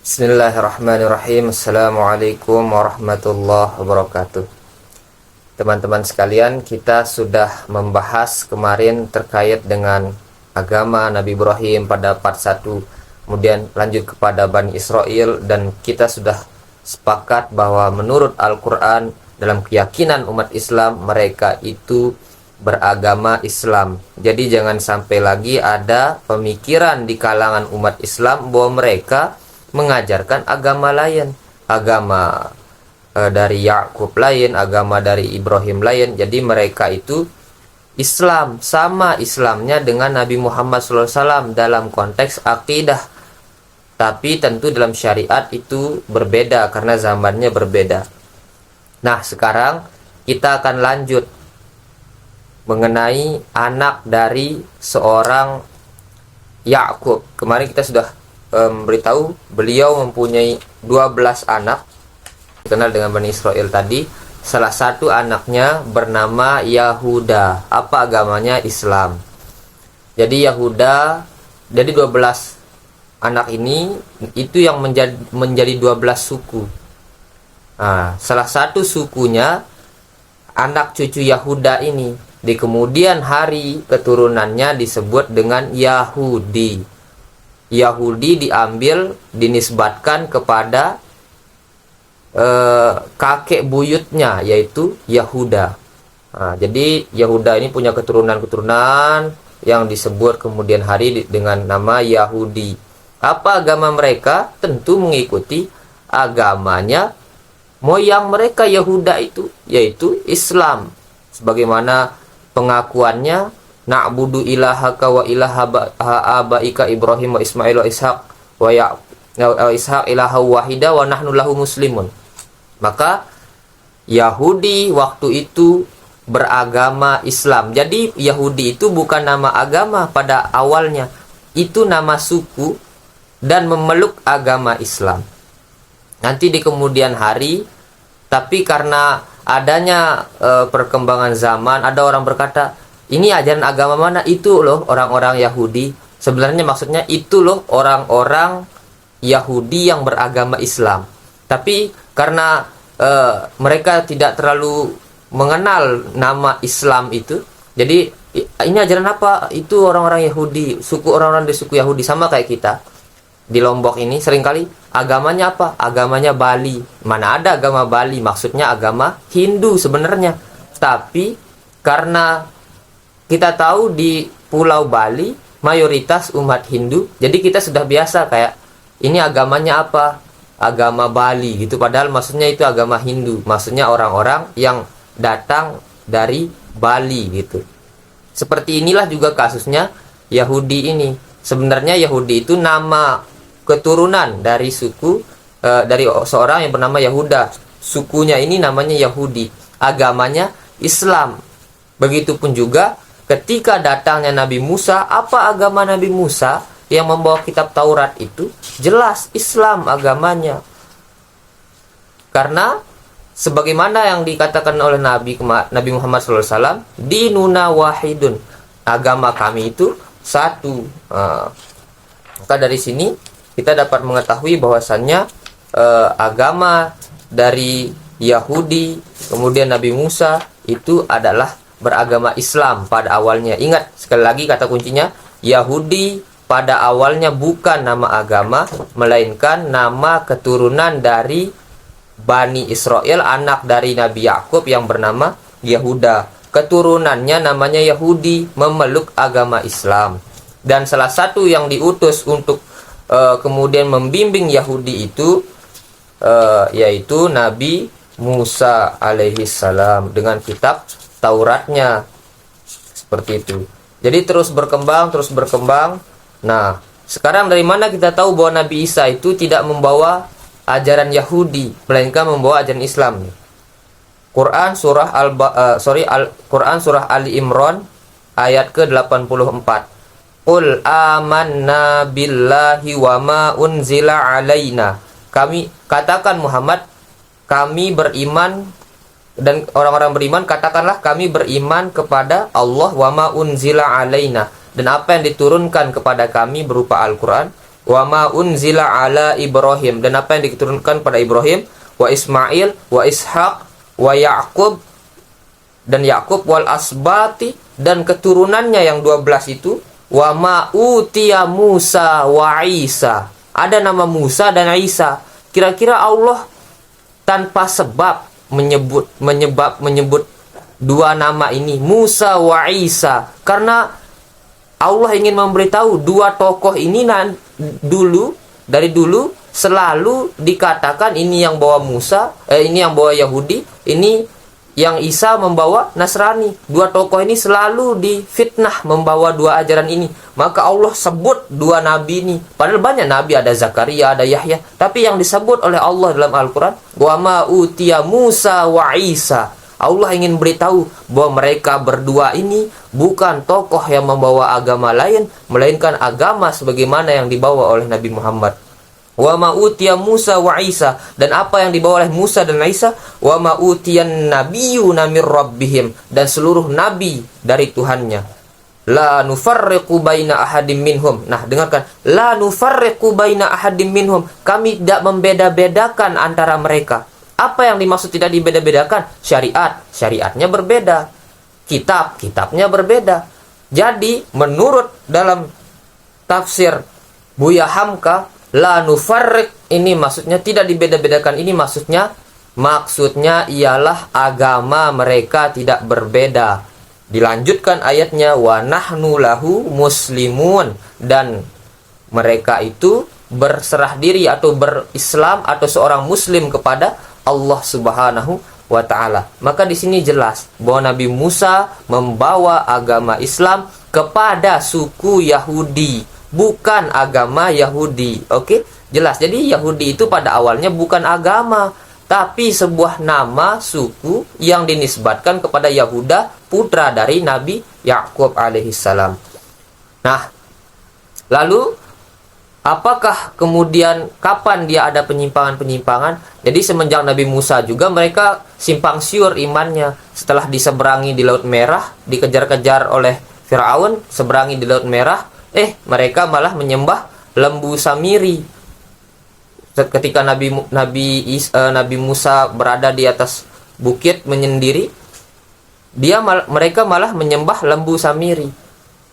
Bismillahirrahmanirrahim. Assalamualaikum warahmatullahi wabarakatuh. Teman-teman sekalian, kita sudah membahas kemarin terkait dengan agama Nabi Ibrahim pada part 1, kemudian lanjut kepada Bani Israel, dan kita sudah sepakat bahwa menurut Al-Quran, dalam keyakinan umat Islam, mereka itu beragama Islam. Jadi jangan sampai lagi ada pemikiran di kalangan umat Islam bahwa mereka mengajarkan agama lain, agama dari Yakub lain, agama dari Ibrahim lain. Jadi mereka itu Islam, sama Islamnya dengan Nabi Muhammad SAW dalam konteks akidah. Tapi tentu dalam syariat itu berbeda karena zamannya berbeda. Nah, sekarang kita akan lanjut mengenai anak dari seorang Yakub. Kemarin kita sudah memberitahu beliau mempunyai 12 anak, dikenal dengan Bani Israel tadi. Salah satu anaknya bernama Yahuda. Apa agamanya? Islam. Jadi Yahuda, jadi 12 anak ini itu yang menjadi 12 suku. Nah, salah satu sukunya anak cucu Yahuda ini di kemudian hari keturunannya disebut dengan Yahudi. Yahudi diambil, dinisbatkan kepada kakek buyutnya, yaitu Yahuda. Nah, jadi Yahuda ini punya keturunan-keturunan yang disebut kemudian hari dengan nama Yahudi. Apa agama mereka? Tentu mengikuti agamanya moyang mereka Yahuda itu, yaitu Islam. Sebagaimana pengakuannya, na'budu ilahaka wa ilaha abaika Ibrahim wa Ismail wa Ishaq wa Ishaq ilaha wahida wa nahnu lahu muslimun. Maka Yahudi waktu itu beragama Islam. Jadi Yahudi itu bukan nama agama pada awalnya, itu nama suku dan memeluk agama Islam. Nanti di kemudian hari, tapi karena adanya perkembangan zaman, ada orang berkata, ini ajaran agama mana? Itu loh orang-orang Yahudi. Sebenarnya maksudnya itu loh orang-orang Yahudi yang beragama Islam. Tapi karena mereka tidak terlalu mengenal nama Islam itu, jadi ini ajaran apa? Itu orang-orang Yahudi, suku orang-orang di suku Yahudi, sama kayak kita. Di Lombok ini seringkali agamanya apa? Agamanya Bali. Mana ada agama Bali? Maksudnya agama Hindu sebenarnya. Tapi karena kita tahu di Pulau Bali mayoritas umat Hindu, jadi kita sudah biasa kayak ini agamanya apa? Agama Bali gitu. Padahal maksudnya itu agama Hindu. Maksudnya orang-orang yang datang dari Bali gitu. Seperti inilah juga kasusnya Yahudi ini. Sebenarnya Yahudi itu nama keturunan dari suku dari seorang yang bernama Yahuda. Sukunya ini namanya Yahudi, agamanya Islam. Begitupun juga ketika datangnya Nabi Musa, apa agama Nabi Musa yang membawa kitab Taurat itu? Jelas Islam agamanya. Karena sebagaimana yang dikatakan oleh Nabi Muhammad SAW, dinuna wahidun, agama kami itu satu. Maka dari sini kita dapat mengetahui bahwasannya agama dari Yahudi kemudian Nabi Musa itu adalah beragama Islam pada awalnya. Ingat sekali lagi kata kuncinya, Yahudi pada awalnya bukan nama agama, melainkan nama keturunan dari Bani Israel, anak dari Nabi Yakub yang bernama Yahuda. Keturunannya namanya Yahudi, memeluk agama Islam. Dan salah satu yang diutus untuk kemudian membimbing Yahudi itu yaitu Nabi Musa alaihi salam dengan kitab Tauratnya. Seperti itu. Jadi terus berkembang. Nah, sekarang dari mana kita tahu bahwa Nabi Isa itu tidak membawa ajaran Yahudi, melainkan membawa ajaran Islam? Quran surah Ali Imran ayat ke-84. Qul amanna billahi wa ma unzila alaina. Katakan Muhammad, kami beriman, dan orang-orang beriman katakanlah kami beriman kepada Allah wa ma unzila alaina, dan apa yang diturunkan kepada kami berupa Al-Quran, wa ma unzila ala Ibrahim, dan apa yang diturunkan pada Ibrahim, wa Ismail wa Ishaq wa Yaqub, dan Yakub, wal asbati, dan keturunannya yang 12 itu, wa ma utiya Musa wa Isa. Ada nama Musa dan Isa. Kira-kira Allah tanpa sebab menyebut dua nama ini, Musa wa Isa, karena Allah ingin memberitahu dua tokoh ini dari dulu selalu dikatakan ini yang bawa Musa, ini yang bawa Yahudi, ini yang Isa membawa Nasrani. Dua tokoh ini selalu difitnah membawa dua ajaran ini. Maka Allah sebut dua nabi ini. Padahal banyak nabi, ada Zakaria, ada Yahya, tapi yang disebut oleh Allah dalam Al-Quran, wa ma utiya Musa wa Isa. Allah ingin beritahu bahwa mereka berdua ini bukan tokoh yang membawa agama lain, melainkan agama sebagaimana yang dibawa oleh Nabi Muhammad. Wa ma utiya Musa wa Isa, dan apa yang dibawa oleh Musa dan Isa, wa ma utiyan nabiyyuna mir rabbihim, dan seluruh nabi dari Tuhannya. La nufarriqu baina ahadim minhum. Nah, dengarkan, la nufarriqu baina ahadim minhum, kami tidak membeda-bedakan antara mereka. Apa yang dimaksud tidak dibeda-bedakan? Syariatnya berbeda, kitabnya berbeda. Jadi menurut dalam tafsir Buya Hamka, la nufarriq ini maksudnya tidak dibeda-bedakan, ini maksudnya ialah agama mereka tidak berbeda. Dilanjutkan ayatnya, wa nahnu lahu muslimun, dan mereka itu berserah diri atau berislam atau seorang muslim kepada Allah Subhanahu wa ta'ala. Maka di sini jelas bahwa Nabi Musa membawa agama Islam kepada suku Yahudi, bukan agama Yahudi. Oke? Jelas. Jadi Yahudi itu pada awalnya bukan agama, tapi sebuah nama suku yang dinisbatkan kepada Yahuda, putra dari Nabi Yakub alaihissalam. Nah, lalu apakah kemudian kapan dia ada penyimpangan-penyimpangan? Jadi semenjak Nabi Musa juga mereka simpang siur imannya. Setelah diseberangi di Laut Merah, dikejar-kejar oleh Firaun, seberangi di Laut Merah, mereka malah menyembah lembu Samiri. Ketika Nabi Musa berada di atas bukit menyendiri, mereka malah menyembah lembu Samiri.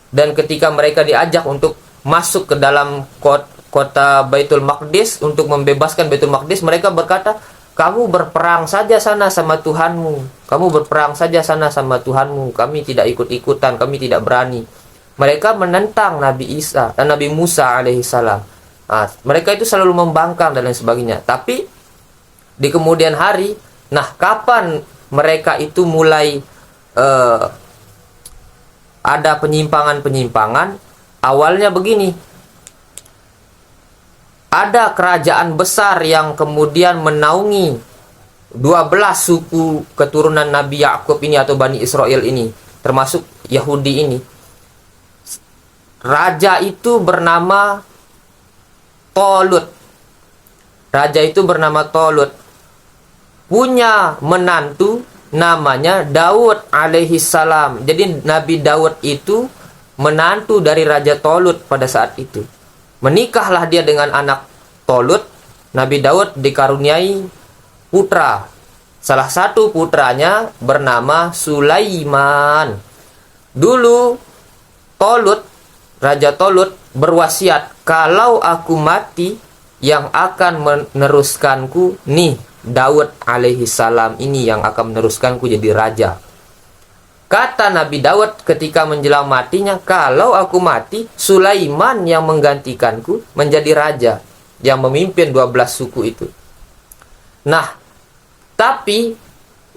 Dan ketika mereka diajak untuk masuk ke dalam kota Baitul Maqdis untuk membebaskan Baitul Maqdis, mereka berkata, kamu berperang saja sana sama Tuhanmu, kami tidak ikut-ikutan, kami tidak berani. Mereka menentang Nabi Musa alaihissalam. Mereka itu selalu membangkang dan lain sebagainya. Tapi di kemudian hari, kapan mereka itu mulai ada penyimpangan-penyimpangan? Awalnya begini, ada kerajaan besar yang kemudian menaungi 12 suku keturunan Nabi Yakub ini atau Bani Israel ini, termasuk Yahudi ini. Raja itu bernama Tolut. Punya menantu namanya Daud alaihissalam. Jadi Nabi Daud itu menantu dari Raja Tolut pada saat itu. Menikahlah dia dengan anak Tolut. Nabi Daud dikaruniai putra. Salah satu putranya bernama Sulaiman. Dulu Raja Tolut berwasiat, kalau aku mati, yang akan meneruskanku nih Daud alaihissalam ini yang akan meneruskanku jadi raja. Kata Nabi Daud ketika menjelang matinya, kalau aku mati, Sulaiman yang menggantikanku menjadi raja, yang memimpin 12 suku itu. Nah, tapi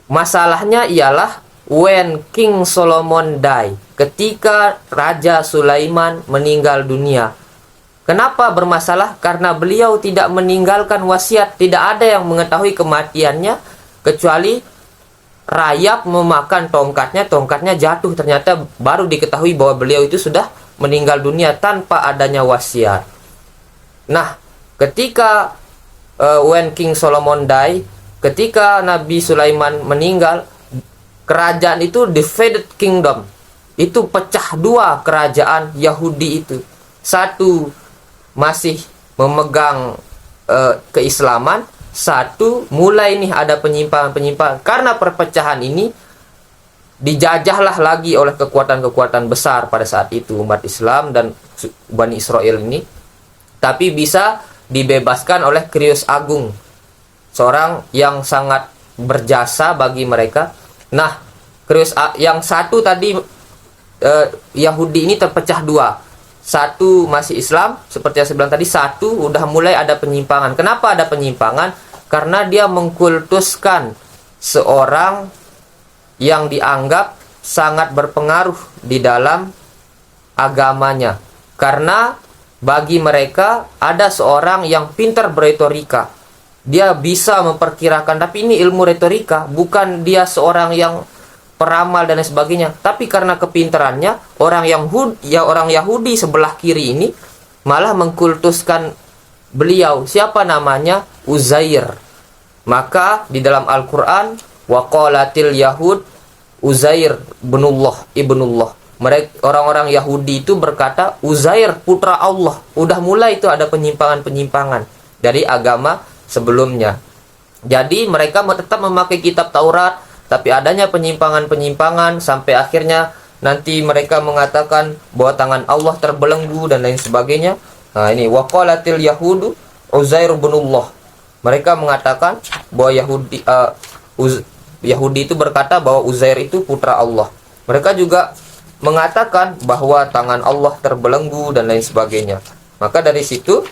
masalahnya ialah when King Solomon die, ketika Raja Sulaiman meninggal dunia. Kenapa bermasalah? Karena beliau tidak meninggalkan wasiat. Tidak ada yang mengetahui kematiannya kecuali rayap memakan tongkatnya jatuh. Ternyata baru diketahui bahwa beliau itu sudah meninggal dunia tanpa adanya wasiat. Nah, ketika when King Solomon die, ketika Nabi Sulaiman meninggal, kerajaan itu divided kingdom. Itu pecah dua kerajaan Yahudi itu. Satu masih memegang keislaman, satu mulai nih ada penyimpangan-penyimpangan. Karena perpecahan ini dijajahlah lagi oleh kekuatan-kekuatan besar pada saat itu umat Islam dan Bani Israel ini, tapi bisa dibebaskan oleh Krius Agung, seorang yang sangat berjasa bagi mereka. Nah, Krius yang satu tadi Yahudi ini terpecah dua. Satu masih Islam, seperti yang saya bilang tadi. Satu udah mulai ada penyimpangan. Kenapa ada penyimpangan? Karena dia mengkultuskan seorang yang dianggap sangat berpengaruh di dalam agamanya. Karena bagi mereka ada seorang yang pintar beretorika. Dia bisa memperkirakan, tapi ini ilmu retorika, bukan dia seorang yang peramal dan lain sebagainya. Tapi karena kepintarannya, orang Yahudi sebelah kiri ini malah mengkultuskan beliau. Siapa namanya? Uzair. Maka di dalam Al-Quran, waqalatil Yahud Uzair ibnullah. Mereka orang-orang Yahudi itu berkata Uzair putra Allah. Udah mulai itu ada penyimpangan-penyimpangan dari agama sebelumnya. Jadi mereka tetap memakai kitab Taurat, tapi adanya penyimpangan-penyimpangan sampai akhirnya nanti mereka mengatakan bahwa tangan Allah terbelenggu dan lain sebagainya. Nah, ini waqalatil yahudu Uzair ibnullah. Mereka mengatakan bahwa Yahudi itu berkata bahwa Uzair itu putra Allah. Mereka juga mengatakan bahwa tangan Allah terbelenggu dan lain sebagainya. Maka dari situ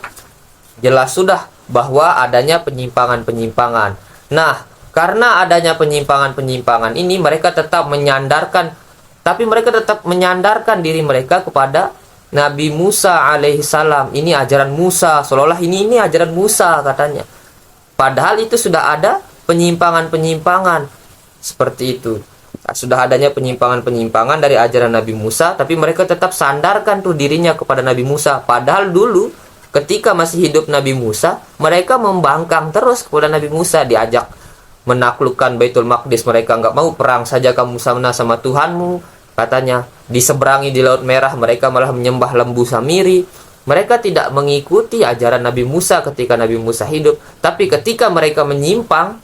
jelas sudah bahwa adanya penyimpangan-penyimpangan. Nah, karena adanya penyimpangan-penyimpangan ini, mereka tetap menyandarkan diri mereka kepada Nabi Musa alaihissalam. Ini ajaran Musa, seolah-olah ini ajaran Musa katanya. Padahal itu sudah ada penyimpangan-penyimpangan seperti itu. Sudah adanya penyimpangan-penyimpangan dari ajaran Nabi Musa, tapi mereka tetap sandarkan tuh dirinya kepada Nabi Musa. Padahal dulu ketika masih hidup Nabi Musa, mereka membangkang terus kepada Nabi Musa, diajak menaklukkan Baitul Maqdis, mereka nggak mau. Perang saja kamu sama Tuhanmu, katanya. Diseberangi di Laut Merah, mereka malah menyembah lembu Samiri. Mereka tidak mengikuti ajaran Nabi Musa ketika Nabi Musa hidup. Tapi ketika mereka menyimpang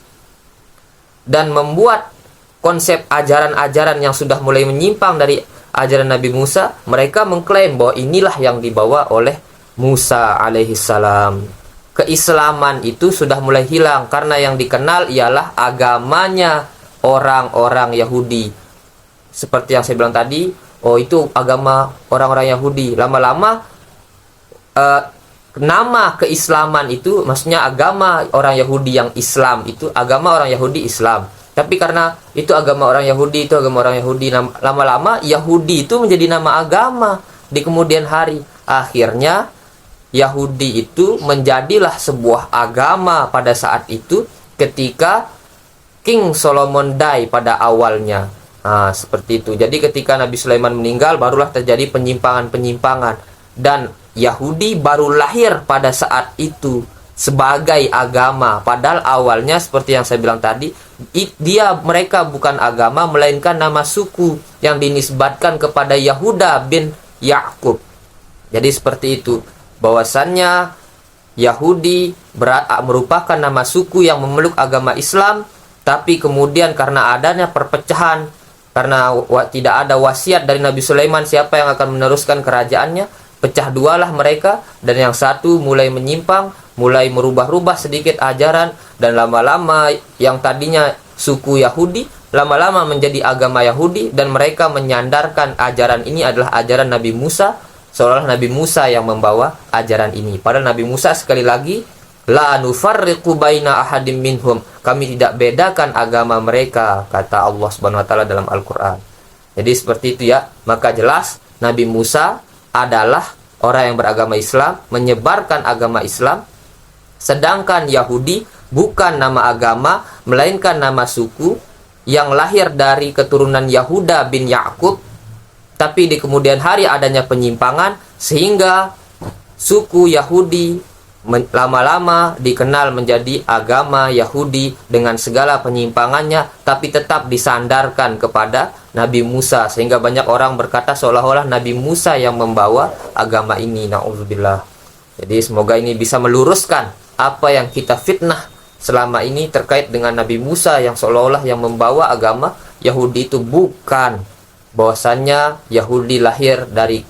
dan membuat konsep ajaran-ajaran yang sudah mulai menyimpang dari ajaran Nabi Musa, mereka mengklaim bahwa inilah yang dibawa oleh Musa alaihissalam. Keislaman itu sudah mulai hilang karena yang dikenal ialah agamanya orang-orang Yahudi. Seperti yang saya bilang tadi, oh itu agama orang-orang Yahudi. Lama-lama nama keislaman itu, maksudnya agama orang Yahudi yang Islam itu, agama orang Yahudi Islam. Tapi karena itu agama orang Yahudi, lama-lama Yahudi itu menjadi nama agama di kemudian hari. Akhirnya Yahudi itu menjadilah sebuah agama pada saat itu ketika King Solomon die pada awalnya. Nah, seperti itu. Jadi ketika Nabi Sulaiman meninggal, barulah terjadi penyimpangan-penyimpangan. Dan Yahudi baru lahir pada saat itu sebagai agama. Padahal awalnya seperti yang saya bilang tadi, mereka bukan agama, melainkan nama suku yang dinisbatkan kepada Yahuda bin Yakub. Jadi seperti itu. Bahwasannya Yahudi merupakan nama suku yang memeluk agama Islam, tapi kemudian karena adanya perpecahan, karena tidak ada wasiat dari Nabi Sulaiman siapa yang akan meneruskan kerajaannya, pecah dualah mereka, dan yang satu mulai menyimpang, mulai merubah-rubah sedikit ajaran, dan lama-lama yang tadinya suku Yahudi lama-lama menjadi agama Yahudi, dan mereka menyandarkan ajaran ini adalah ajaran Nabi Musa, seolah Nabi Musa yang membawa ajaran ini. Padahal Nabi Musa sekali lagi, la nufarriqu baina ahadim minhum, kami tidak bedakan agama mereka, kata Allah Subhanahu wa taala dalam Al-Qur'an. Jadi seperti itu ya. Maka jelas Nabi Musa adalah orang yang beragama Islam, menyebarkan agama Islam, sedangkan Yahudi bukan nama agama, melainkan nama suku yang lahir dari keturunan Yahuda bin Yakub. Tapi di kemudian hari adanya penyimpangan, sehingga suku Yahudi lama-lama dikenal menjadi agama Yahudi dengan segala penyimpangannya, tapi tetap disandarkan kepada Nabi Musa, sehingga banyak orang berkata seolah-olah Nabi Musa yang membawa agama ini. Na'udzubillah. Jadi semoga ini bisa meluruskan apa yang kita fitnah selama ini terkait dengan Nabi Musa yang seolah-olah yang membawa agama Yahudi itu bukan. Bahwasannya Yahudi lahir dari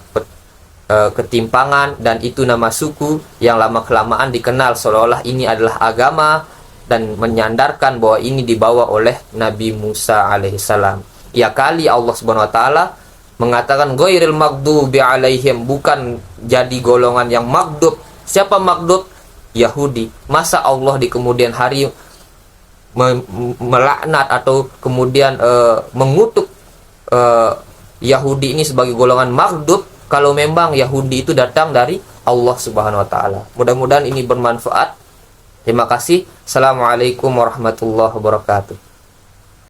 ketimpangan dan itu nama suku yang lama-kelamaan dikenal seolah-olah ini adalah agama dan menyandarkan bahwa ini dibawa oleh Nabi Musa alaihissalam. Ya kali Allah Subhanahu wa taala mengatakan ghairil maghdubi alaihim, bukan jadi golongan yang maghdub. Siapa maghdub? Yahudi. Masa Allah di kemudian hari melaknat atau kemudian mengutuk Yahudi ini sebagai golongan maghdub kalau memang Yahudi itu datang dari Allah Subhanahu wa taala. Mudah-mudahan ini bermanfaat. Terima kasih. Assalamualaikum warahmatullahi wabarakatuh.